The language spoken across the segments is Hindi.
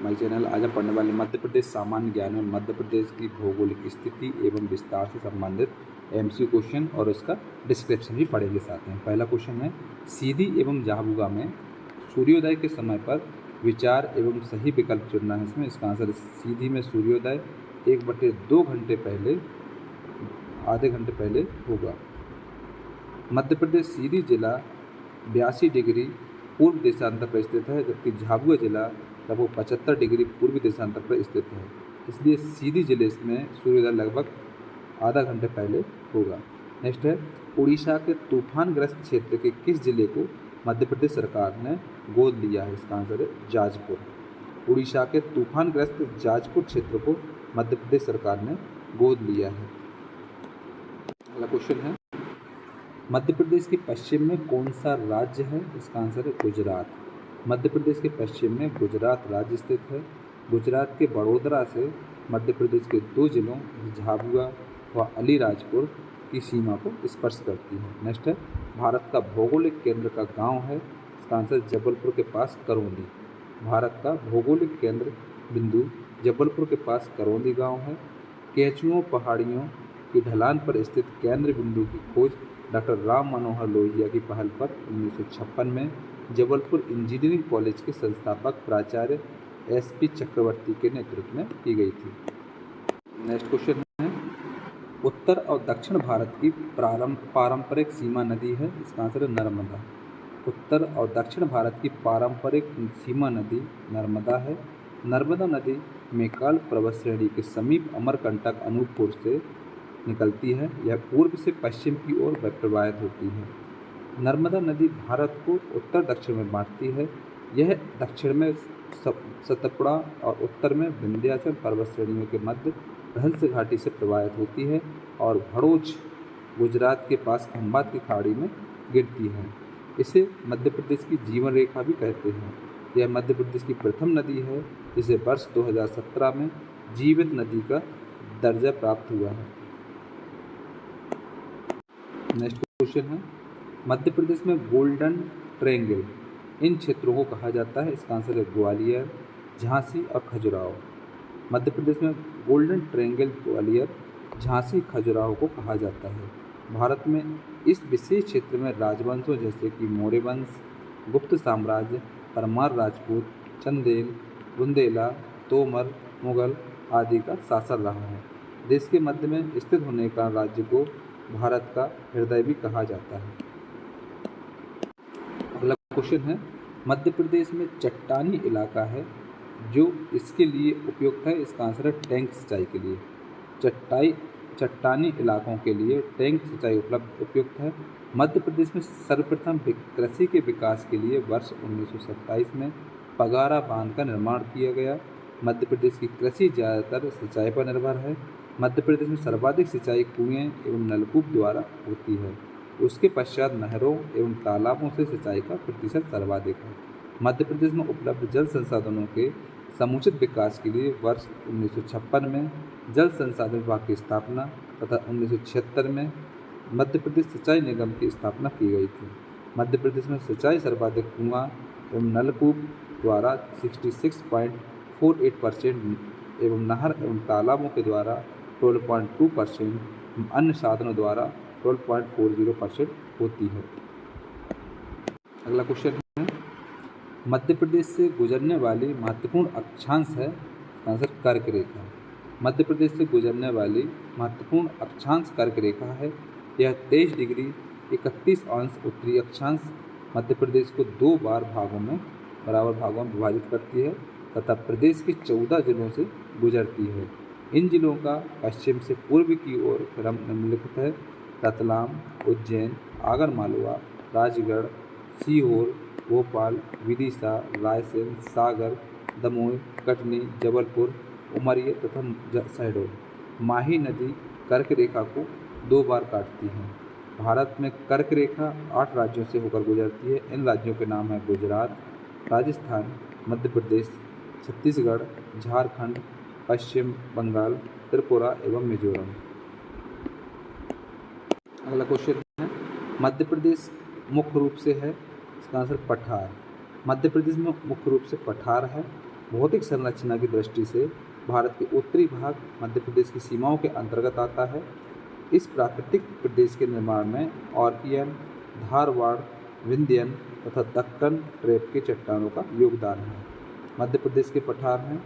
My channel. आज हम पढ़ने वाले मध्य प्रदेश सामान्य ज्ञान में मध्य प्रदेश की भौगोलिक स्थिति एवं विस्तार से संबंधित एमसीक्यू क्वेश्चन और उसका डिस्क्रिप्शन भी पढ़ेंगे साथ में। पहला क्वेश्चन है, सीधी एवं झाबुआ में सूर्योदय के समय पर विचार एवं सही विकल्प चुनना है। इसमें इसका आंसर सीधी में सूर्योदय 1/2 घंटे पहले, आधे घंटे पहले होगा। मध्य प्रदेश सीधी जिला 82 डिग्री पूर्व देशांतर पर स्थित है, जबकि झाबुआ जिला लगभग 75 डिग्री पूर्वी देशांतर पर स्थित है। इसलिए सीधी जिले में सूर्योदय लगभग आधा घंटे पहले होगा। नेक्स्ट है, उड़ीसा के तूफानग्रस्त क्षेत्र के किस जिले को मध्य प्रदेश सरकार ने गोद लिया है? इसका आंसर है जाजपुर। उड़ीसा के तूफानग्रस्त जाजपुर क्षेत्र को मध्य प्रदेश सरकार ने गोद लिया है। अगला क्वेश्चन है, मध्य प्रदेश के पश्चिम में कौन सा राज्य है? इसका आंसर है गुजरात। मध्य प्रदेश के पश्चिम में गुजरात राज्य स्थित है। गुजरात के बड़ोदरा से मध्य प्रदेश के 2 जिलों झाबुआ व अलीराजपुर की सीमा को स्पर्श करती है। नेक्स्ट है, भारत का भौगोलिक केंद्र का गांव है? इसका आंसर जबलपुर के पास करौंदी। भारत का भौगोलिक केंद्र बिंदु जबलपुर के पास करौंदी गांव है। केचुओं पहाड़ियों की ढलान पर स्थित केंद्र बिंदु की खोज डॉक्टर राम मनोहर लोहिया की पहल पर 1956 में जबलपुर इंजीनियरिंग कॉलेज के संस्थापक प्राचार्य एसपी चक्रवर्ती के नेतृत्व में की गई थी। नेक्स्ट क्वेश्चन है, उत्तर और दक्षिण भारत की पारंपरिक सीमा नदी है? इसका आंसर है नर्मदा। उत्तर और दक्षिण भारत की पारंपरिक सीमा नदी नर्मदा है। नर्मदा नदी मेकाल पर्वत श्रेणी के समीप अमरकंटक अनूपपुर से निकलती है। यह पूर्व से पश्चिम की ओर प्रवाहित होती है। नर्मदा नदी भारत को उत्तर दक्षिण में बांटती है। यह दक्षिण में सतपुड़ा और उत्तर में विंध्याचल पर्वत श्रेणियों के मध्य भ्रंश घाटी से प्रवाहित होती है और भड़ोच गुजरात के पास खंभात की खाड़ी में गिरती है। इसे मध्य प्रदेश की जीवन रेखा भी कहते हैं। यह मध्य प्रदेश की प्रथम नदी है जिसे वर्ष 2017 में जीवित नदी का दर्जा प्राप्त हुआ है। नेक्स्ट क्वेश्चन है, मध्य प्रदेश में गोल्डन ट्रायंगल इन क्षेत्रों को कहा जाता है? इसका आंसर है ग्वालियर, झांसी और खजुराहो। मध्य प्रदेश में गोल्डन ट्रायंगल ग्वालियर, झांसी, खजुराहो को कहा जाता है। भारत में इस विशेष क्षेत्र में राजवंशों जैसे कि मौर्य वंश, गुप्त साम्राज्य, परमार राजपूत, चंदेल, बुंदेला, तोमर, मुगल आदि का शासन रहा है। देश के मध्य में स्थित होने का राज्य को भारत का हृदय भी कहा जाता है। अगला क्वेश्चन है, मध्य प्रदेश में चट्टानी इलाका है जो इसके लिए उपयुक्त है? इसका आंसर है टैंक सिंचाई के लिए। चट्टानी इलाकों के लिए टैंक सिंचाई उपयुक्त है। मध्य प्रदेश में सर्वप्रथम कृषि के विकास के लिए वर्ष 1927 में पगारा बांध का निर्माण किया गया। मध्य प्रदेश की कृषि ज़्यादातर सिंचाई पर निर्भर है। मध्य प्रदेश में सर्वाधिक सिंचाई कुएं एवं नलकूप द्वारा होती है। उसके पश्चात नहरों एवं तालाबों से सिंचाई का प्रतिशत सर्वाधिक है। मध्य प्रदेश में उपलब्ध जल संसाधनों के समुचित विकास के लिए वर्ष 1956 में जल संसाधन विभाग की स्थापना तथा 1976 में मध्य प्रदेश सिंचाई निगम की स्थापना की गई थी। मध्य प्रदेश में सिंचाई सर्वाधिक कुआं एवं नलकूप द्वारा 66.48% एवं नहर एवं तालाबों के द्वारा 12.2%, अन्य साधनों द्वारा 12.40% होती है। अगला क्वेश्चन है, मध्य प्रदेश से गुजरने वाली महत्वपूर्ण अक्षांश है? आंसर कर्क रेखा। मध्य प्रदेश से गुजरने वाली महत्वपूर्ण अक्षांश कर्क रेखा है। यह 23 डिग्री 31 अंश उत्तरी अक्षांश मध्य प्रदेश को 2 बराबर भागों में विभाजित करती है तथा प्रदेश के 14 जिलों से गुजरती है। इन जिलों का पश्चिम से पूर्व की ओर क्रम निम्नलिखित है: रतलाम, उज्जैन, आगरमालवा, राजगढ़, सीहोर, भोपाल, विदिशा, रायसेन, सागर, दमोह, कटनी, जबलपुर, उमरिया तथा शहडोल। माही नदी कर्क रेखा को 2 बार काटती है। भारत में कर्क रेखा 8 राज्यों से होकर गुजरती है। इन राज्यों के नाम हैं गुजरात, राजस्थान, मध्य प्रदेश, छत्तीसगढ़, झारखंड, पश्चिम बंगाल, त्रिपुरा एवं मिजोरम। अगला क्वेश्चन है, मध्य प्रदेश मुख्य रूप से है? इसका आंसर पठार। मध्य प्रदेश में मुख्य रूप से पठार है। भौतिक संरचना की दृष्टि से भारत के उत्तरी भाग मध्य प्रदेश की सीमाओं के अंतर्गत आता है। इस प्राकृतिक प्रदेश के निर्माण में ऑर्कियन, धारवाड़, विंध्यन तथा दक्कन ट्रेप के चट्टानों का योगदान है। मध्य प्रदेश के पठार हैं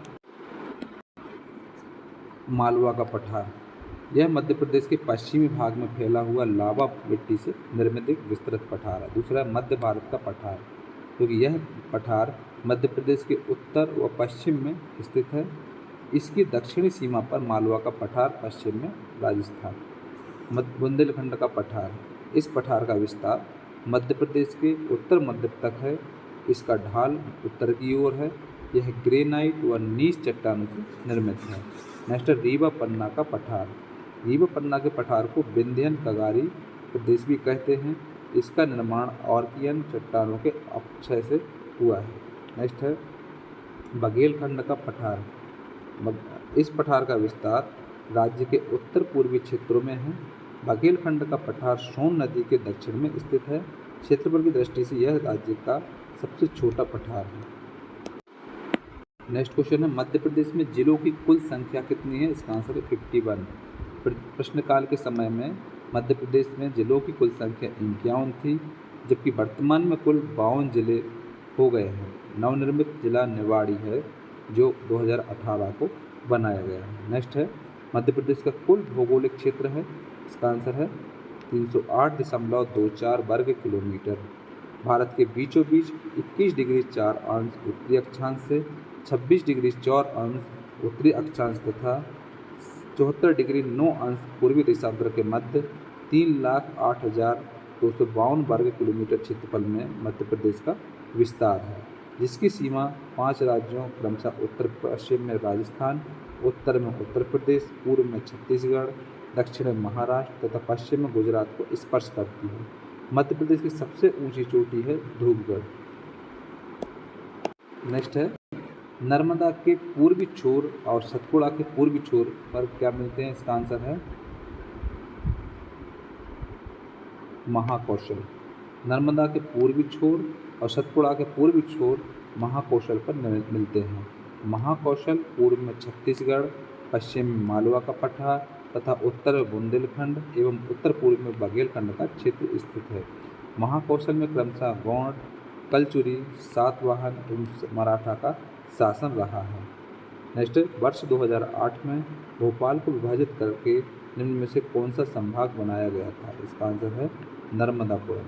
मालवा का पठार। यह मध्य प्रदेश के पश्चिमी भाग में फैला हुआ लावा मिट्टी से निर्मित एक विस्तृत पठार है। दूसरा है मध्य भारत का पठार, क्योंकि यह पठार मध्य प्रदेश के उत्तर व पश्चिम में स्थित है। इसकी दक्षिणी सीमा पर मालवा का पठार, पश्चिम में राजस्थान। बुंदेलखंड का पठार, इस पठार का विस्तार मध्य प्रदेश के उत्तर मध्य तक है। इसका ढाल उत्तर की ओर है। यह ग्रेनाइट व नीच चट्टानों से निर्मित है। नेक्स्ट है रीवा पन्ना का पठार। रीवा पन्ना के पठार को विंध्यन कगारी प्रदेश भी कहते हैं। इसका निर्माण ऑर्कियन चट्टानों के अपक्षय से हुआ है। नेक्स्ट है बघेलखंड का पठार। इस पठार का विस्तार राज्य के उत्तर पूर्वी क्षेत्रों में है। बघेलखंड का पठार सोन नदी के दक्षिण में स्थित है। क्षेत्रफल की दृष्टि से यह राज्य का सबसे छोटा पठार है। नेक्स्ट क्वेश्चन है मध्य प्रदेश में जिलों की कुल संख्या कितनी है? इसका आंसर है 51। प्रश्नकाल के समय में मध्य प्रदेश में जिलों की कुल संख्या 51 थी, जबकि वर्तमान में कुल 52 जिले हो गए हैं। नवनिर्मित जिला निवाड़ी है जो 2018 को बनाया गया है। नेक्स्ट है मध्य प्रदेश का कुल भौगोलिक क्षेत्र है। इसका आंसर है 308.24 वर्ग किलोमीटर। भारत के बीचों बीच 21 डिग्री 4 अंश उत्तरी अक्षांश से 26 डिग्री 4 अंश उत्तरी अक्षांश तथा 74 डिग्री 9 अंश पूर्वी देशांतर के मध्य 3,08,252 वर्ग किलोमीटर क्षेत्रफल में मध्य प्रदेश का विस्तार है, जिसकी सीमा 5 राज्यों क्रमशः उत्तर पश्चिम में राजस्थान, उत्तर में उत्तर प्रदेश, पूर्व में छत्तीसगढ़, दक्षिण में महाराष्ट्र तथा पश्चिम में गुजरात को स्पर्श करती है। मध्य प्रदेश की सबसे ऊंची चोटी है ध्रुवगढ़। नेक्स्ट है नर्मदा के पूर्वी छोर और सतपुड़ा के पूर्वी छोर पर क्या मिलते हैं? इसका आंसर है महाकौशल। नर्मदा के पूर्वी छोर और सतपुड़ा के पूर्वी छोर महाकौशल पर मिलते हैं। महाकौशल पूर्व में छत्तीसगढ़, पश्चिम में मालवा का पठार तथा उत्तर में बुंदेलखंड एवं उत्तर पूर्व में बघेलखंड का क्षेत्र स्थित है। महाकौशल में क्रमशः गौड़, कलचुरी, सातवाहन एवं मराठा का शासन रहा है। नेक्स्ट वर्ष 2008 में भोपाल को विभाजित करके निम्न में से कौन सा संभाग बनाया गया था? इसका आंसर है नर्मदापुरम।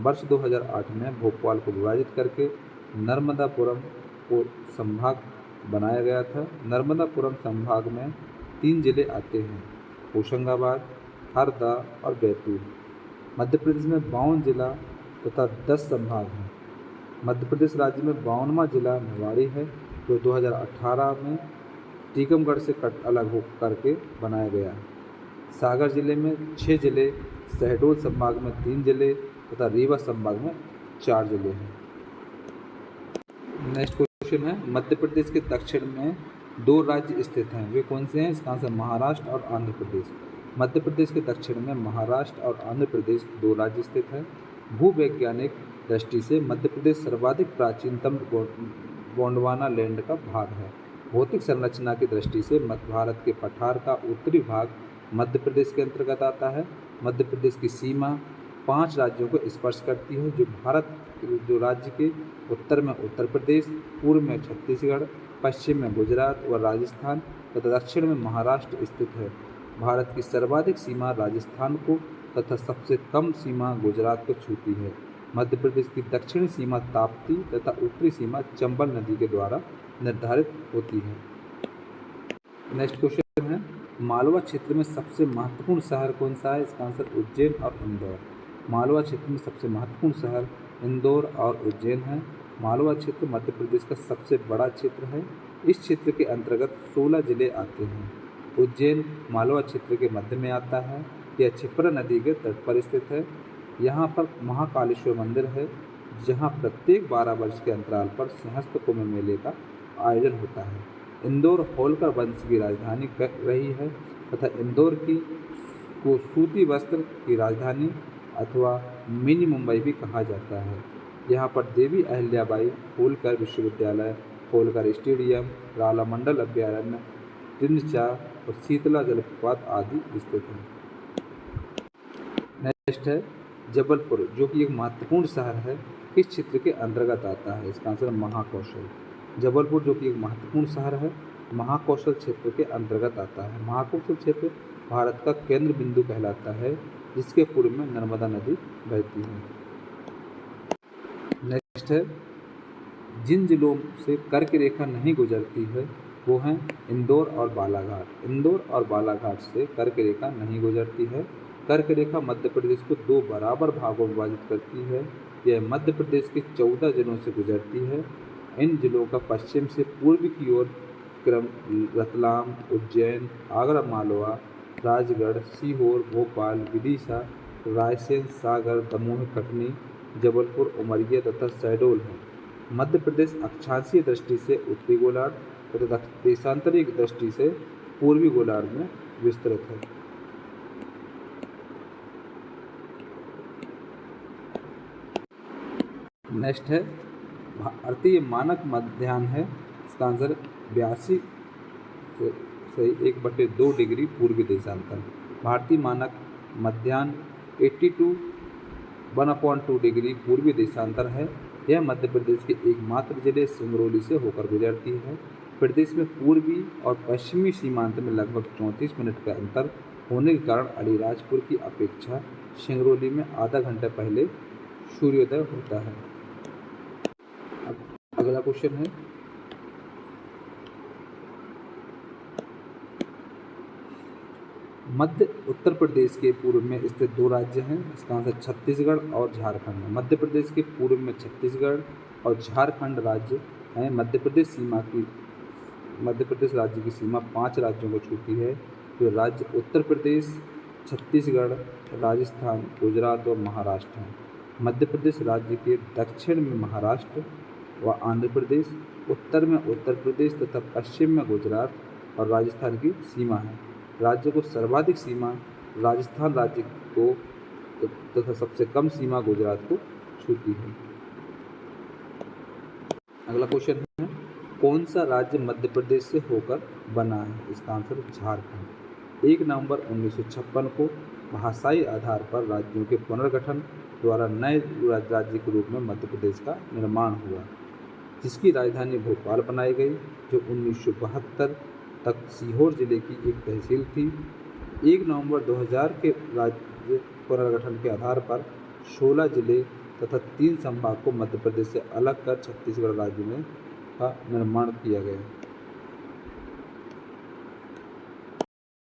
वर्ष 2008 में भोपाल को विभाजित करके नर्मदापुरम को संभाग बनाया गया था। नर्मदापुरम संभाग में 3 जिले आते हैं, होशंगाबाद, हरदा और बैतूल। मध्य प्रदेश में 52 जिला तथा 10 संभाग हैं। मध्य प्रदेश राज्य में 52वां जिला निवाड़ी है, जो 2018 में टीकमगढ़ से अलग हो करके बनाया गया। सागर जिले में 6 जिले, शहडोल संभाग में 3 जिले तथा रीवा संभाग में 4 जिले हैं। नेक्स्ट क्वेश्चन है मध्य प्रदेश के दक्षिण में 2 राज्य स्थित हैं, वे कौन से हैं? इसका आंसर महाराष्ट्र और आंध्र प्रदेश। मध्य प्रदेश के दक्षिण में महाराष्ट्र और आंध्र प्रदेश 2 राज्य स्थित हैं। भूवैज्ञानिक दृष्टि से मध्य प्रदेश सर्वाधिक प्राचीनतम गोंडवाना लैंड का भाग है। भौतिक संरचना की दृष्टि से भारत के पठार का उत्तरी भाग मध्य प्रदेश के अंतर्गत आता है। मध्य प्रदेश की सीमा 5 राज्यों को स्पर्श करती है, जो राज्य के उत्तर में उत्तर प्रदेश, पूर्व में छत्तीसगढ़, पश्चिम में गुजरात व राजस्थान तथा दक्षिण में महाराष्ट्र स्थित है। भारत की सर्वाधिक सीमा राजस्थान को तथा सबसे कम सीमा गुजरात को छूती है। मध्य प्रदेश की दक्षिणी सीमा ताप्ती तथा उत्तरी सीमा चंबल नदी के द्वारा निर्धारित होती है। नेक्स्ट क्वेश्चन है मालवा क्षेत्र में सबसे महत्वपूर्ण शहर कौन सा है? इसका आंसर उज्जैन और इंदौर। मालवा क्षेत्र में सबसे महत्वपूर्ण शहर इंदौर और उज्जैन है। मालवा क्षेत्र मध्य प्रदेश का सबसे बड़ा क्षेत्र है। इस क्षेत्र के अंतर्गत 16 जिले आते हैं। उज्जैन मालवा क्षेत्र के मध्य में आता है। यह क्षिप्रा नदी के तट पर स्थित है। यहाँ पर महाकालेश्वर मंदिर है, जहाँ प्रत्येक 12 वर्ष के अंतराल पर सिंहस्थ कुंभ मेले का आयोजन होता है। इंदौर होलकर वंश की राजधानी रही है तथा इंदौर को सूती वस्त्र की राजधानी अथवा मिनी मुंबई भी कहा जाता है। यहाँ पर देवी अहिल्याबाई होलकर विश्वविद्यालय, होलकर स्टेडियम, रालामंडल अभयारण्य, तिनचा और शीतला जलप्रपात आदि स्थित हैं। नेक्स्ट है जबलपुर, जो कि एक महत्वपूर्ण शहर है, किस क्षेत्र के अंतर्गत आता है? इसका आंसर महाकौशल। जबलपुर जो कि एक महत्वपूर्ण शहर है, महाकौशल क्षेत्र के अंतर्गत आता है। महाकौशल क्षेत्र भारत का केंद्र बिंदु कहलाता है, जिसके पूर्व में नर्मदा नदी बहती है। नेक्स्ट है जिन जिलों से कर्क रेखा नहीं गुजरती है वो हैं इंदौर और बालाघाट। इंदौर और बालाघाट से कर्क रेखा नहीं गुजरती है। कर्क रेखा मध्य प्रदेश को 2 बराबर भागों में विभाजित करती है। यह मध्य प्रदेश के 14 जिलों से गुजरती है। इन जिलों का पश्चिम से पूर्व की ओर क्रम रतलाम, उज्जैन, आगरा मालवा, राजगढ़, सीहोर, भोपाल, विदिशा, रायसेन, सागर, दमोह, कटनी, जबलपुर, उमरिया तथा शहडोल हैं। मध्य प्रदेश अक्षांशीय दृष्टि से उत्तरी गोलार्ध तथा देशांतरी दृष्टि से पूर्वी गोलार्ध में विस्तृत है। नेक्स्ट है भारतीय मानक मध्याह्न है, इसका आंसर 82 से 1/2 डिग्री पूर्वी देशांतर। भारतीय मानक मध्याह्न 82 1/2 डिग्री पूर्वी देशांतर है। यह मध्य प्रदेश के एकमात्र जिले सिंगरौली से होकर गुजरती है। प्रदेश में पूर्वी और पश्चिमी सीमांत में लगभग 34 मिनट का अंतर होने के कारण अलीराजपुर की अपेक्षा सिंगरौली में आधा घंटा पहले सूर्योदय होता है। अगला क्वेश्चन है मध्य उत्तर प्रदेश के पूर्व में स्थित 2 राज्य हैं, इसका आंसर छत्तीसगढ़ और झारखंड है। मध्य प्रदेश के पूर्व में छत्तीसगढ़ और झारखंड राज्य हैं। मध्य प्रदेश राज्य की सीमा 5 राज्यों को छूती है। जो राज्य उत्तर प्रदेश, छत्तीसगढ़, राजस्थान, गुजरात और महाराष्ट्र हैं। मध्य प्रदेश राज्य के दक्षिण में महाराष्ट्र व आंध्र प्रदेश, उत्तर में उत्तर प्रदेश तथा पश्चिम में गुजरात और राजस्थान की सीमा है। राज्य को सर्वाधिक सीमा राजस्थान राज्य को तथा सबसे कम सीमा गुजरात को छूती है। अगला क्वेश्चन है कौन सा राज्य मध्य प्रदेश से होकर बना है? इसका आंसर झारखंड। 1 नवंबर 1956 को भाषाई आधार पर राज्यों के पुनर्गठन द्वारा नए राज्य के रूप में मध्य प्रदेश का निर्माण हुआ, जिसकी राजधानी भोपाल बनाई गई, जो 1972 तक सीहोर जिले की एक तहसील थी। 1 नवंबर 2000 के राज्य पुनर्गठन के आधार पर 16 जिले तथा 3 संभाग को मध्य प्रदेश से अलग कर छत्तीसगढ़ राज्य में का निर्माण किया गया।